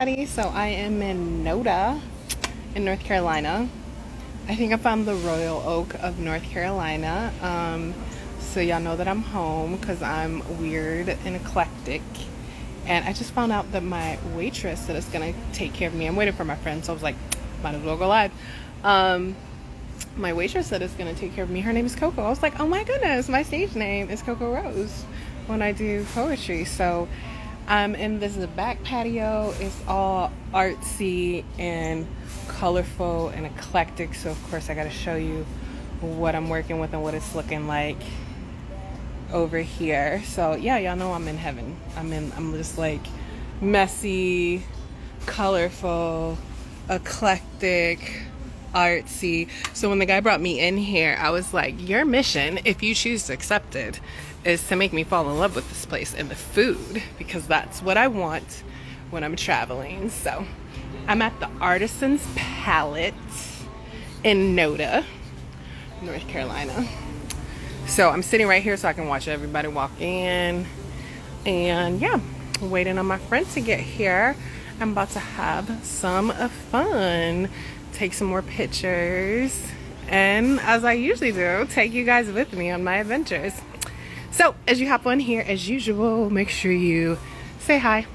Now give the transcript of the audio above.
So I am in NODA in North Carolina. I think I found the Royal Oak of North Carolina. So y'all know that I'm home because I'm weird and eclectic. And I just found out that my waitress that is gonna take care of me, I'm waiting for my friend, so I was like, might as well go live. My waitress that is gonna take care of me, her name is Coco. I was like, oh my goodness, my stage name is Coco Rose when I do poetry. So I'm in this back patio. It's all artsy and colorful and eclectic. So of course I gotta show you what I'm working with and what it's looking like over here. So yeah, y'all know I'm in heaven. I'm just like messy, colorful, eclectic, artsy. So when the guy brought me in here, I was like, your mission, if you choose to accept it, is to make me fall in love with this place and the food, because that's what I want when I'm traveling. So I'm at the Artisan's Palate in NODA, North Carolina. So I'm sitting right here so I can watch everybody walk in. And yeah, waiting on my friend to get here. I'm about to have some fun, take some more pictures, and as I usually do, take you guys with me on my adventures. So as you hop on here, as usual, make sure you say hi.